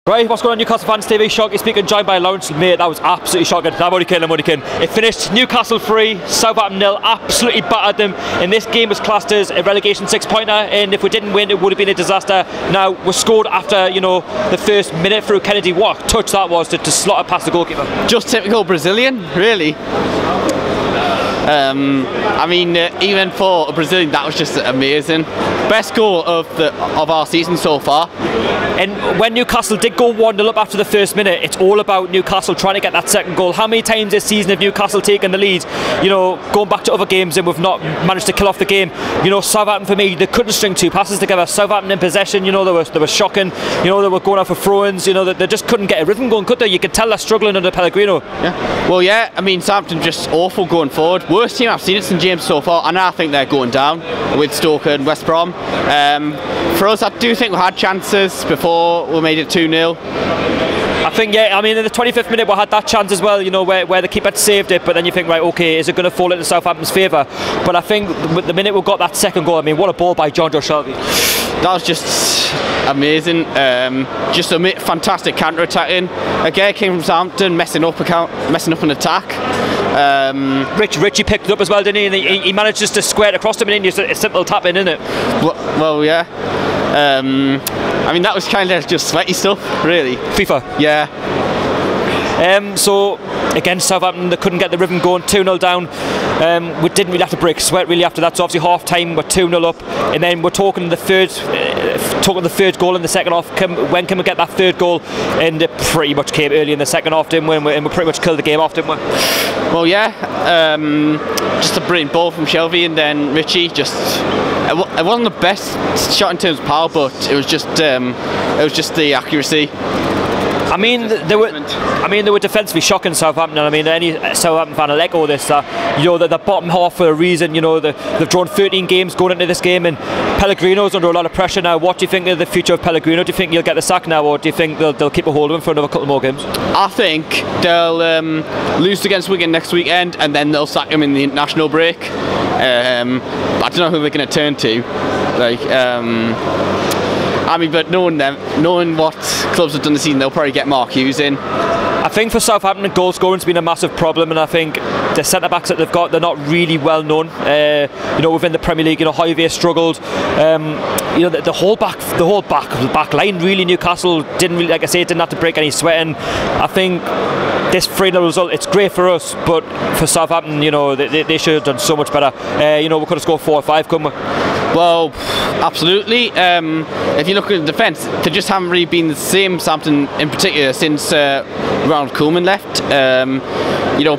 Right, what's going on, Newcastle Fans TV? Sharkey speaking, joined by Laurence. Mate, that was absolutely shocking. I'm only kidding. It finished Newcastle 3, Southampton 0. Absolutely battered them. And this game was classed as a relegation 6-pointer. And if we didn't win, it would have been a disaster. Now, we scored after, the first minute through Kenedy. What a touch that was to slot it past the goalkeeper. Just typical Brazilian, really. Even for a Brazilian, that was just amazing. Best goal of our season so far. And when Newcastle did go 1-0 up after the first minute, it's all about Newcastle trying to get that second goal. How many times this season have Newcastle taken the lead, going back to other games, and we've not managed to kill off the game? Southampton, for me, they couldn't string two passes together. Southampton in possession, they were shocking. They were going out for throw-ins. They just couldn't get a rhythm going, could they? You could tell they're struggling under Pellegrino. Yeah. Well, yeah. Southampton just awful going forward. Worst team I've seen at St James so far, and I think they're going down with Stoke and West Brom. For us, I do think we had chances before we made it 2-0. I think, in the 25th minute we had that chance as well, where the keeper had saved it, but then you think, right, okay, is it going to fall into Southampton's favour? But I think with the minute we got that second goal, what a ball by Sharkey. That was just amazing. Just a fantastic counter-attacking. A guy came from Southampton, messing up an attack. Richie picked it up as well, didn't he? And he managed just to square it across him, and just a simple tap in, isn't it? Well, yeah. That was kind of just sweaty stuff, really. FIFA. Yeah. So against Southampton, they couldn't get the rhythm going. 2-0 down. We didn't really have to break sweat really after that. So obviously half time we're 2-0 up, and then we're talking the third goal in the second half. When can we get that third goal? And it pretty much came early in the second half, didn't we? And we pretty much killed the game off, didn't we? Well, yeah. Just a brilliant ball from Shelby, and then Richie just. It wasn't the best shot in terms of power, but it was just the accuracy. They were defensively shocking, Southampton. Any Southampton fan will echo this. They're the bottom half for a reason. They've drawn 13 games going into this game, and Pellegrino's under a lot of pressure now. What do you think of the future of Pellegrino? Do you think he'll get the sack now, or do you think they'll keep a hold of him for another couple more games? I think they'll lose against Wigan next weekend, and then they'll sack him in the international break. I don't know who they're going to turn to. But knowing what clubs have done this season, they'll probably get Mark Hughes in. I think for Southampton, goal scoring's been a massive problem, and I think the centre-backs that they've got, they're not really well known. Within the Premier League, Hoyvier struggled. The whole back line, really, Newcastle didn't really, like I say, didn't have to break any sweat. And I think this 3-0 result, it's great for us, but for Southampton, they should have done so much better. We could have scored 4 or 5, couldn't we? Well, absolutely. If you look at the defence, they just haven't really been the same, Southampton in particular, since Ronald Koeman left.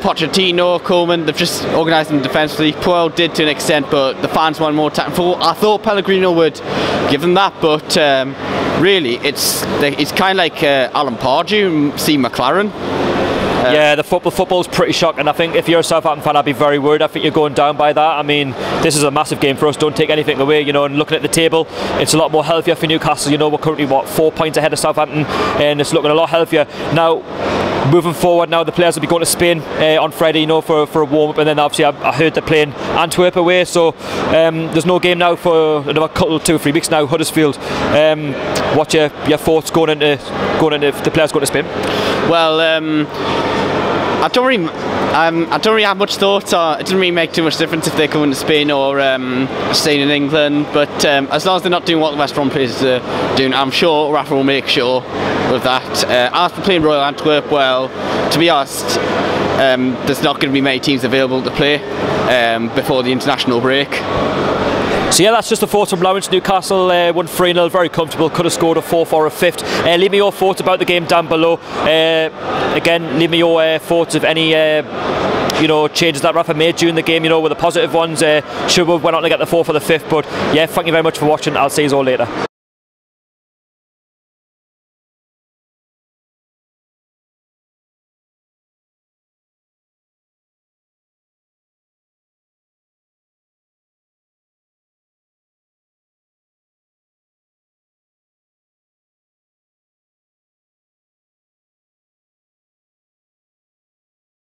Pochettino, Koeman, they've just organised them defensively. Puel did to an extent, but the fans want more tactful. I thought Pellegrino would give them that, but really, it's kind of like Alan Pardew, Steve McLaren. Yeah, the football's pretty shocking. I think if you're a Southampton fan, I'd be very worried. I think you're going down by that. This is a massive game for us. Don't take anything away. And looking at the table, it's a lot more healthier for Newcastle. We're currently 4 points ahead of Southampton, and it's looking a lot healthier now. Moving forward now, the players will be going to Spain on Friday, for a warm-up, and then obviously I heard they're playing Antwerp away, so there's no game now for another 2 or 3 weeks now. Huddersfield. What's your thoughts going into if the players going to Spain? Well, I don't really have much thoughts. It doesn't really make too much difference if they're coming to Spain or staying in England. But as long as they're not doing what the West Brom players are doing, I'm sure Rafa will make sure with that. As for playing Royal Antwerp, well, to be honest, there's not going to be many teams available to play before the international break. So yeah, that's just the thoughts from Laurence. Newcastle won 3-0, very comfortable, could have scored a 4th or a 5th. Leave me your thoughts about the game down below. Again, leave me your thoughts of any changes that Rafa made during the game, with the positive ones. Should we have went on to get the 4th or the 5th, but yeah, thank you very much for watching. I'll see you all later.